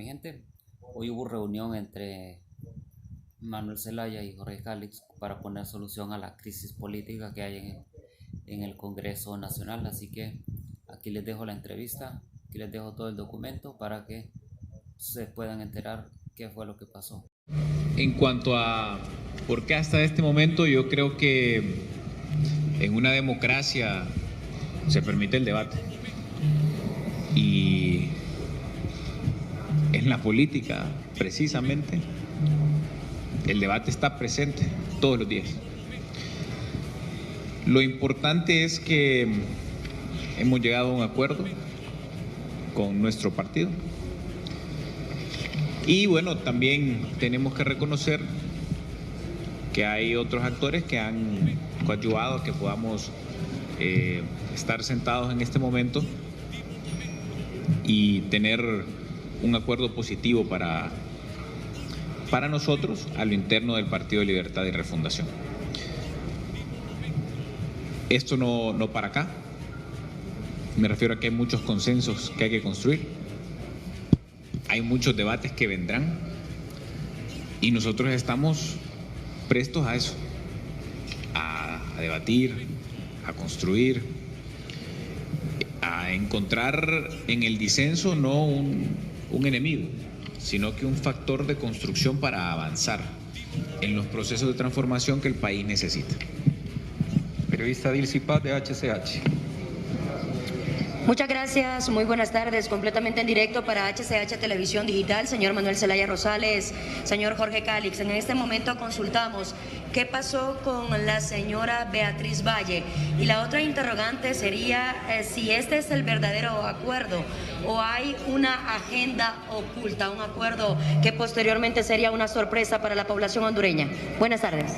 dirigente. Hoy hubo reunión entre Manuel Zelaya y Jorge Calix para poner solución a la crisis política que hay en el Congreso Nacional. Así que aquí les dejo la entrevista, aquí les dejo todo el documento para que se puedan enterar qué fue lo que pasó. En cuanto a por qué hasta este momento, yo creo que en una democracia se permite el debate. Y en la política, precisamente, el debate está presente todos los días. Lo importante es que hemos llegado a un acuerdo con nuestro partido. Y bueno, también tenemos que reconocer que hay otros actores que han coadyuvado a que podamos estar sentados en este momento y tener un acuerdo positivo para nosotros a lo interno del Partido de Libertad y Refundación. Esto no para acá. Me refiero a que hay muchos consensos que hay que construir. Hay muchos debates que vendrán y nosotros estamos prestos a eso, a debatir, a construir, a encontrar en el disenso no un enemigo, sino que un factor de construcción para avanzar en los procesos de transformación que el país necesita. Periodista Dilcy Paz, de HCH. Muchas gracias, muy buenas tardes, completamente en directo para HCH Televisión Digital, señor Manuel Zelaya Rosales, señor Jorge Calix. En este momento consultamos qué pasó con la señora Beatriz Valle, y la otra interrogante sería si este es el verdadero acuerdo o hay una agenda oculta, un acuerdo que posteriormente sería una sorpresa para la población hondureña. Buenas tardes.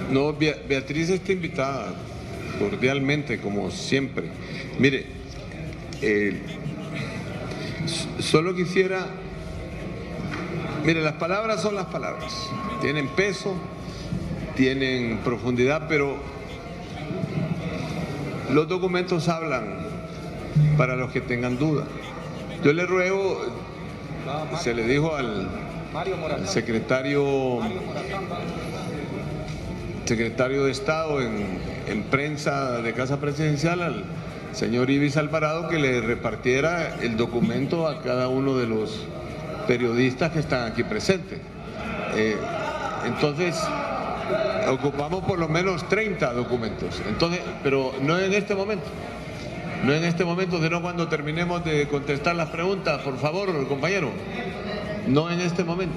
No, Beatriz está invitada cordialmente, como siempre. Mire, solo quisiera... Mire, las palabras son las palabras. Tienen peso, tienen profundidad, pero los documentos hablan para los que tengan duda. Yo le ruego, se le dijo al secretario de Estado en prensa de Casa Presidencial, al señor Ibis Alvarado, que le repartiera el documento a cada uno de los periodistas que están aquí presentes. Entonces, ocupamos por lo menos 30 documentos. Entonces, pero no en este momento. No en este momento, sino cuando terminemos de contestar las preguntas, por favor, compañero. No en este momento.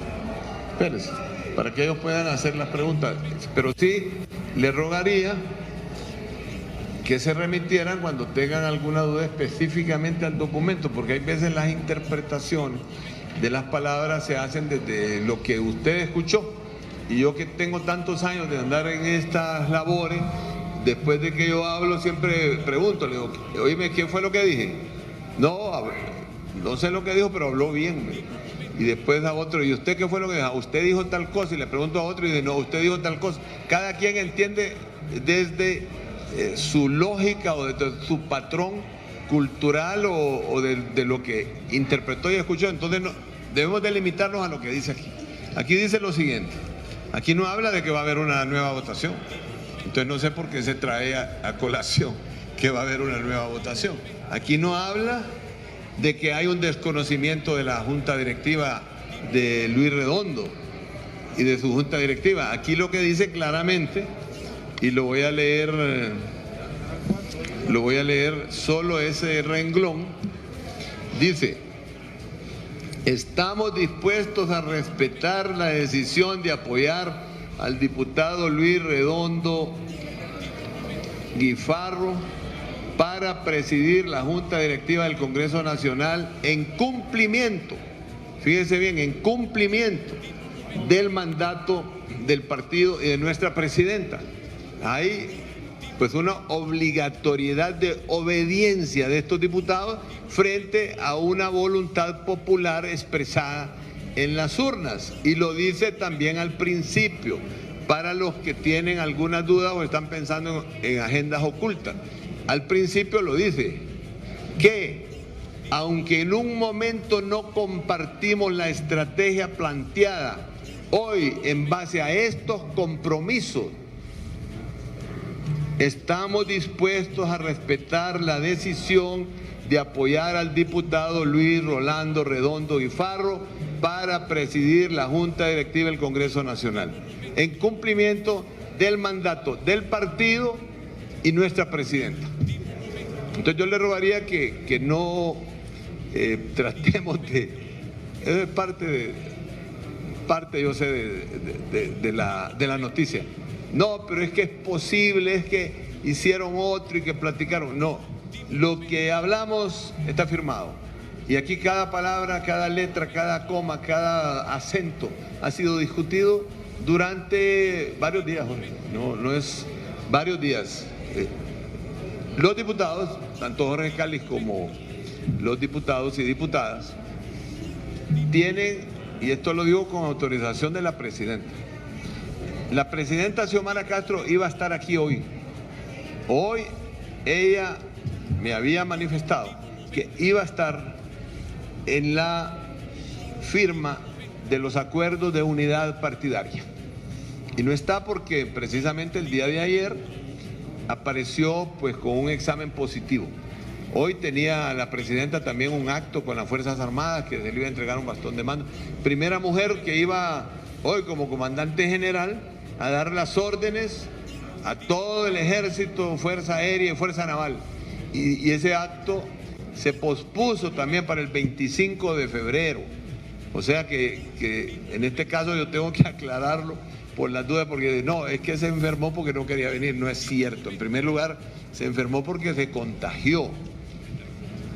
Espérese, para que ellos puedan hacer las preguntas. Pero sí le rogaría que se remitieran cuando tengan alguna duda específicamente al documento, porque hay veces las interpretaciones de las palabras se hacen desde lo que usted escuchó. Y yo, que tengo tantos años de andar en estas labores, después de que yo hablo siempre pregunto, le digo, oíme, ¿qué fue lo que dije? No sé lo que dijo, pero habló bien. Y después a otro, ¿y usted qué fue lo que dijo? Usted dijo tal cosa, y le pregunto a otro y dice, no, usted dijo tal cosa. Cada quien entiende desde su lógica o desde su patrón cultural o de lo que interpretó y escuchó. Entonces debemos de limitarnos a lo que dice aquí. Aquí dice lo siguiente, aquí no habla de que va a haber una nueva votación. Entonces no sé por qué se trae a colación que va a haber una nueva votación. Aquí no habla de que hay un desconocimiento de la junta directiva de Luis Redondo y de su junta directiva. Aquí lo que dice claramente, y lo voy a leer solo ese renglón, dice: estamos dispuestos a respetar la decisión de apoyar al diputado Luis Redondo Guifarro para presidir la Junta Directiva del Congreso Nacional en cumplimiento, fíjese bien, en cumplimiento del mandato del partido y de nuestra presidenta. Hay pues una obligatoriedad de obediencia de estos diputados frente a una voluntad popular expresada en las urnas, y lo dice también al principio, para los que tienen algunas dudas o están pensando en agendas ocultas. Al principio lo dice, que aunque en un momento no compartimos la estrategia planteada, hoy en base a estos compromisos estamos dispuestos a respetar la decisión de apoyar al diputado Luis Rolando Redondo Guifarro para presidir la Junta Directiva del Congreso Nacional, en cumplimiento del mandato del partido y nuestra presidenta. Entonces yo le rogaría que no tratemos de... Es parte yo sé, de la noticia. No, pero es que es posible, es que hicieron otro y que platicaron. No, lo que hablamos está firmado. Y aquí cada palabra, cada letra, cada coma, cada acento ha sido discutido durante varios días, Jorge. No es varios días. Los diputados, tanto Jorge Calix como los diputados y diputadas, tienen, y esto lo digo con autorización de la presidenta, la presidenta Xiomara Castro iba a estar aquí hoy. Hoy ella me había manifestado que iba a estar en la firma de los acuerdos de unidad partidaria. Y no está porque precisamente el día de ayer apareció pues con un examen positivo. Hoy tenía la presidenta también un acto con las Fuerzas Armadas que se le iba a entregar un bastón de mando. Primera mujer que iba hoy como comandante general a dar las órdenes a todo el ejército, Fuerza Aérea y Fuerza Naval. Y ese acto se pospuso también para el 25 de febrero. O sea que en este caso yo tengo que aclararlo por las dudas, porque no, es que se enfermó porque no quería venir. No es cierto. En primer lugar, se enfermó porque se contagió.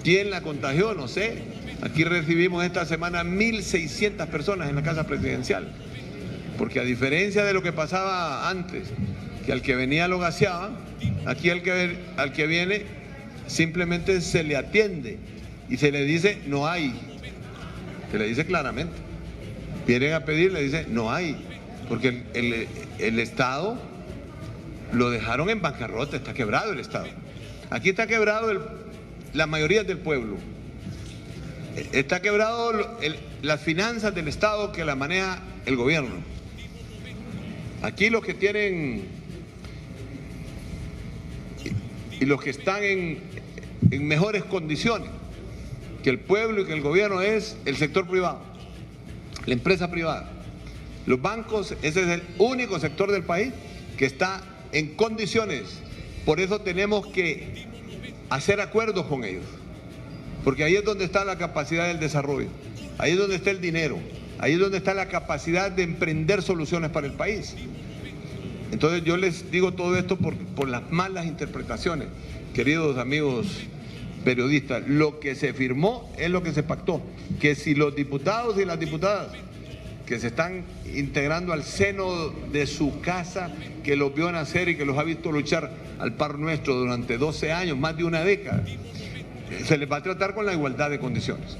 ¿Quién la contagió? No sé. Aquí recibimos esta semana 1.600 personas en la Casa Presidencial. Porque a diferencia de lo que pasaba antes, que al que venía lo gaseaban, aquí al que viene simplemente se le atiende y se le dice no hay. Se le dice claramente. Vienen a pedir, le dice no hay. Porque el Estado lo dejaron en bancarrota, está quebrado el Estado. Aquí está quebrado la mayoría del pueblo. Está quebrado las finanzas del Estado que la maneja el gobierno. Aquí los que tienen y los que están en mejores condiciones que el pueblo y que el gobierno es el sector privado, la empresa privada. Los bancos, ese es el único sector del país que está en condiciones. Por eso tenemos que hacer acuerdos con ellos, porque ahí es donde está la capacidad del desarrollo, ahí es donde está el dinero, ahí es donde está la capacidad de emprender soluciones para el país. Entonces yo les digo todo esto por las malas interpretaciones, queridos amigos periodistas. Lo que se firmó es lo que se pactó, que si los diputados y las diputadas que se están integrando al seno de su casa, que los vio nacer y que los ha visto luchar al par nuestro durante 12 años, más de una década, se les va a tratar con la igualdad de condiciones,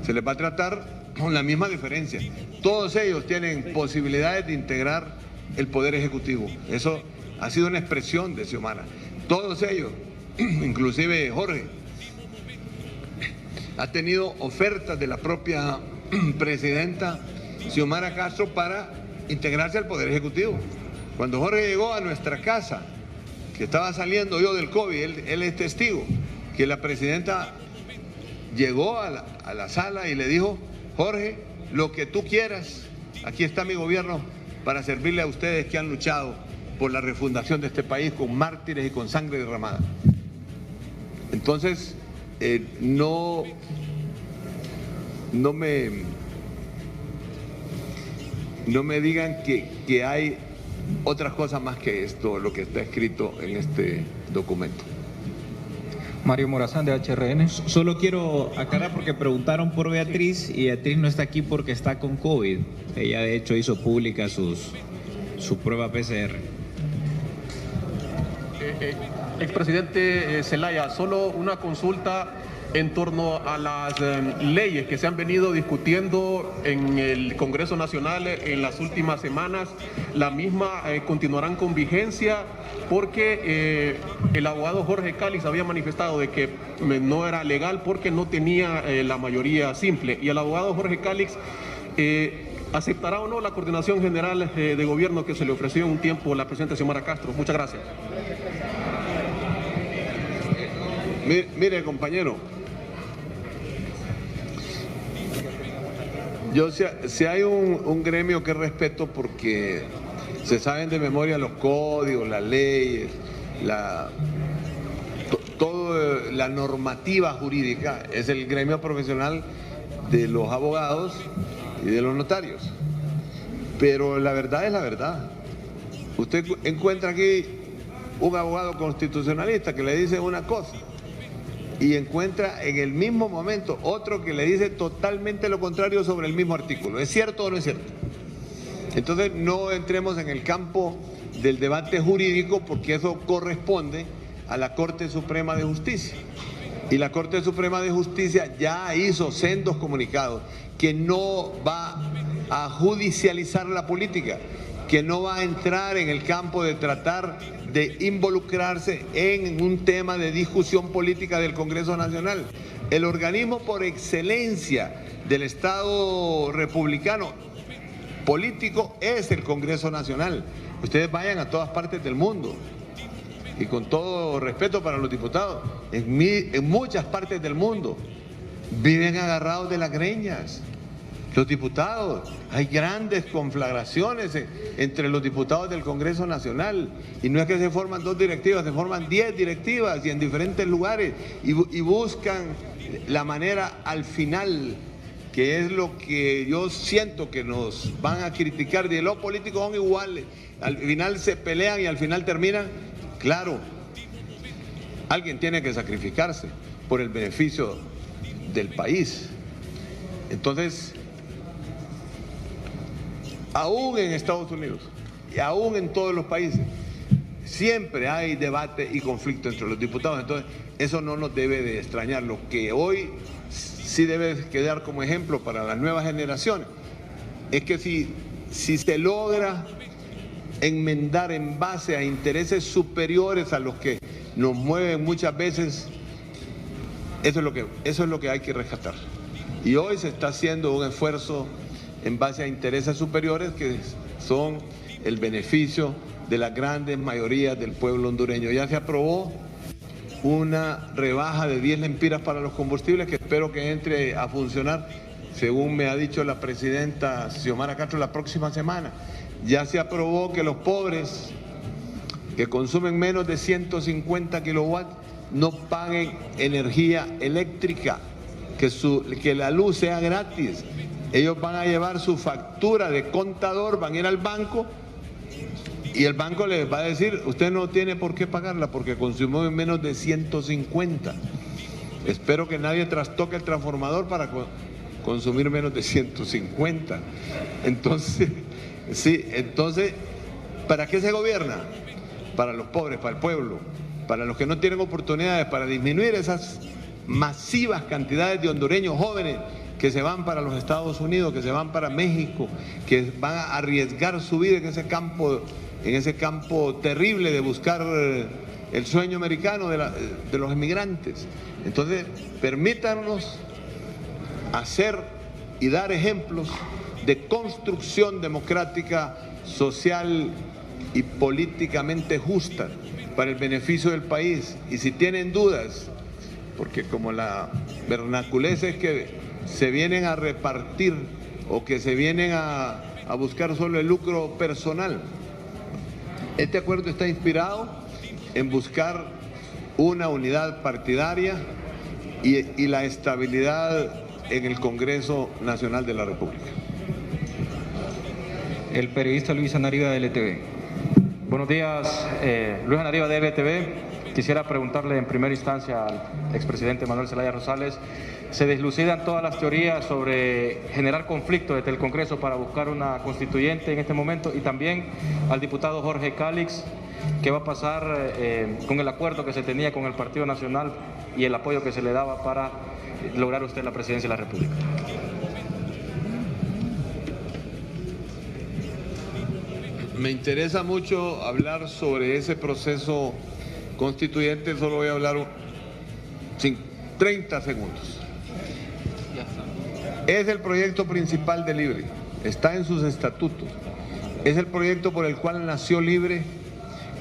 se les va a tratar con la misma diferencia. Todos ellos tienen posibilidades de integrar el Poder Ejecutivo. Eso ha sido una expresión de Xiomara. Todos ellos, inclusive Jorge, ha tenido ofertas de la propia presidenta Xiomara Castro para integrarse al Poder Ejecutivo. Cuando Jorge llegó a nuestra casa, que estaba saliendo yo del COVID, él es testigo, que la presidenta llegó a la sala y le dijo: Jorge, lo que tú quieras, aquí está mi gobierno para servirle a ustedes que han luchado por la refundación de este país con mártires y con sangre derramada. Entonces, no me digan que hay otras cosas más que esto, lo que está escrito en este documento. Mario Morazán, de HRN. Solo quiero aclarar porque preguntaron por Beatriz y Beatriz no está aquí porque está con COVID. Ella de hecho hizo pública su prueba PCR. Expresidente Zelaya, solo una consulta en torno a las leyes que se han venido discutiendo en el Congreso Nacional en las últimas semanas. La misma continuarán con vigencia porque el abogado Jorge Calix había manifestado de que no era legal porque no tenía la mayoría simple. Y el abogado Jorge Calix ¿aceptará o no la coordinación general de gobierno que se le ofreció en un tiempo a la presidenta Xiomara Castro? Muchas gracias. Mire, compañero, yo si hay un gremio que respeto porque se saben de memoria los códigos, las leyes, toda la normativa jurídica, es el gremio profesional de los abogados y de los notarios. Pero la verdad es la verdad. Usted encuentra aquí un abogado constitucionalista que le dice una cosa y encuentra en el mismo momento otro que le dice totalmente lo contrario sobre el mismo artículo. ¿Es cierto o no es cierto? Entonces no entremos en el campo del debate jurídico porque eso corresponde a la Corte Suprema de Justicia. Y la Corte Suprema de Justicia ya hizo sendos comunicados que no va a judicializar la política, que no va a entrar en el campo de tratar de involucrarse en un tema de discusión política del Congreso Nacional. El organismo por excelencia del Estado republicano político es el Congreso Nacional. Ustedes vayan a todas partes del mundo y con todo respeto para los diputados, en muchas partes del mundo viven agarrados de las greñas. Los diputados, hay grandes conflagraciones entre los diputados del Congreso Nacional y no es que se forman 2 directivas, se forman 10 directivas y en diferentes lugares y buscan la manera al final, que es lo que yo siento que nos van a criticar, de los políticos son iguales, al final se pelean y al final terminan. Claro, alguien tiene que sacrificarse por el beneficio del país. Entonces, aún en Estados Unidos y aún en todos los países, siempre hay debate y conflicto entre los diputados. Entonces, eso no nos debe de extrañar. Lo que hoy sí debe quedar como ejemplo para las nuevas generaciones es que si se logra enmendar en base a intereses superiores a los que nos mueven muchas veces, eso es lo que hay que rescatar. Y hoy se está haciendo un esfuerzo en base a intereses superiores que son el beneficio de las grandes mayorías del pueblo hondureño. Ya se aprobó una rebaja de 10 lempiras para los combustibles que espero que entre a funcionar, según me ha dicho la presidenta Xiomara Castro, la próxima semana. Ya se aprobó que los pobres que consumen menos de 150 kilowatts no paguen energía eléctrica, que la luz sea gratis. Ellos van a llevar su factura de contador, van a ir al banco y el banco les va a decir, usted no tiene por qué pagarla porque consumió menos de 150. Espero que nadie trastoque el transformador para consumir menos de 150. Entonces, ¿para qué se gobierna? Para los pobres, para el pueblo, para los que no tienen oportunidades, para disminuir esas masivas cantidades de hondureños jóvenes que se van para los Estados Unidos, que se van para México, que van a arriesgar su vida en ese campo terrible de buscar el sueño americano de los inmigrantes. Entonces, permítanos hacer y dar ejemplos de construcción democrática, social y políticamente justa para el beneficio del país. Y si tienen dudas, porque como la vernaculez es que se vienen a repartir o que se vienen a buscar solo el lucro personal, este acuerdo está inspirado en buscar una unidad partidaria y la estabilidad en el Congreso Nacional de la República. El periodista Luis Anariva de LTV. Buenos días, Luis Anariva de LTV. Quisiera preguntarle en primera instancia al expresidente Manuel Zelaya Rosales, se deslucidan todas las teorías sobre generar conflicto desde el Congreso para buscar una constituyente en este momento, y también al diputado Jorge Calix, ¿Qué va a pasar con el acuerdo que se tenía con el Partido Nacional y el apoyo que se le daba para lograr usted la presidencia de la República? Me interesa mucho hablar sobre ese proceso constituyente, solo voy a hablar 30 segundos. Es el proyecto principal de Libre, está en sus estatutos. Es el proyecto por el cual nació Libre,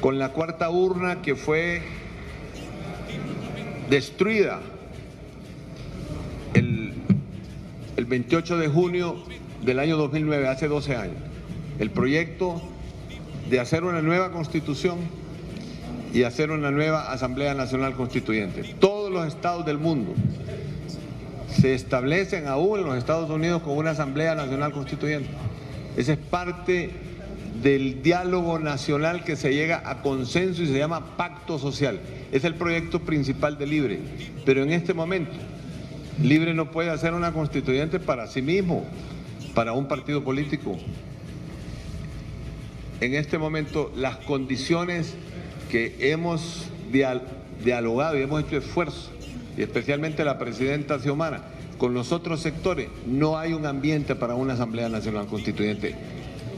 con la cuarta urna que fue destruida el 28 de junio del año 2009, hace 12 años. El proyecto de hacer una nueva constitución y hacer una nueva Asamblea Nacional Constituyente. Todos los estados del mundo se establecen, aún en los Estados Unidos, con una Asamblea Nacional Constituyente. Esa es parte del diálogo nacional que se llega a consenso y se llama pacto social. Es el proyecto principal de Libre, pero en este momento Libre no puede hacer una constituyente para sí mismo, para un partido político. En este momento las condiciones que hemos dialogado y hemos hecho esfuerzo, y especialmente la presidenta Xiomara, con los otros sectores, no hay un ambiente para una Asamblea Nacional Constituyente.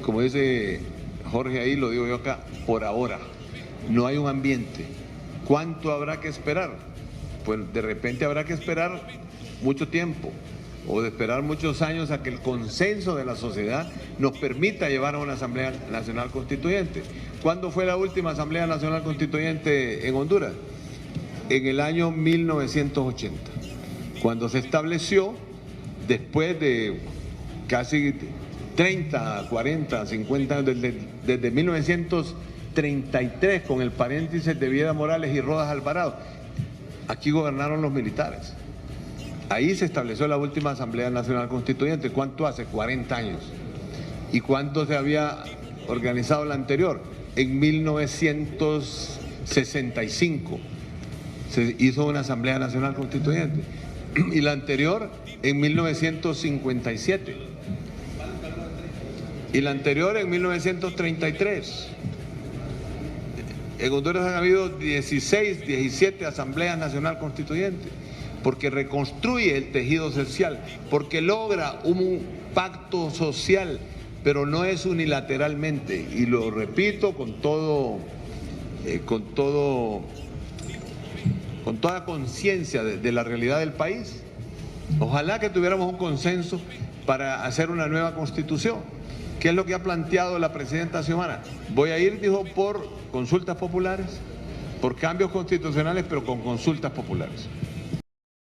Como dice Jorge ahí, lo digo yo acá, por ahora, no hay un ambiente. ¿Cuánto habrá que esperar? Pues de repente habrá que esperar mucho tiempo, o de esperar muchos años a que el consenso de la sociedad nos permita llevar a una Asamblea Nacional Constituyente. ¿Cuándo fue la última Asamblea Nacional Constituyente en Honduras? En el año 1980, cuando se estableció, después de casi 30, 40, 50 años, desde 1933, con el paréntesis de Vieda Morales y Rodas Alvarado, aquí gobernaron los militares. Ahí se estableció la última Asamblea Nacional Constituyente. ¿Cuánto hace? 40 años. ¿Y cuánto se había organizado la anterior? En 1965 se hizo una Asamblea Nacional Constituyente. Y la anterior en 1957. Y la anterior en 1933. En Honduras han habido 16, 17 Asambleas Nacional Constituyentes, porque reconstruye el tejido social, porque logra un pacto social, pero no es unilateralmente, y lo repito con toda conciencia de la realidad del país. Ojalá que tuviéramos un consenso para hacer una nueva constitución. ¿Qué es lo que ha planteado la presidenta Xiomara? Voy a ir, dijo, por consultas populares, por cambios constitucionales, pero con consultas populares.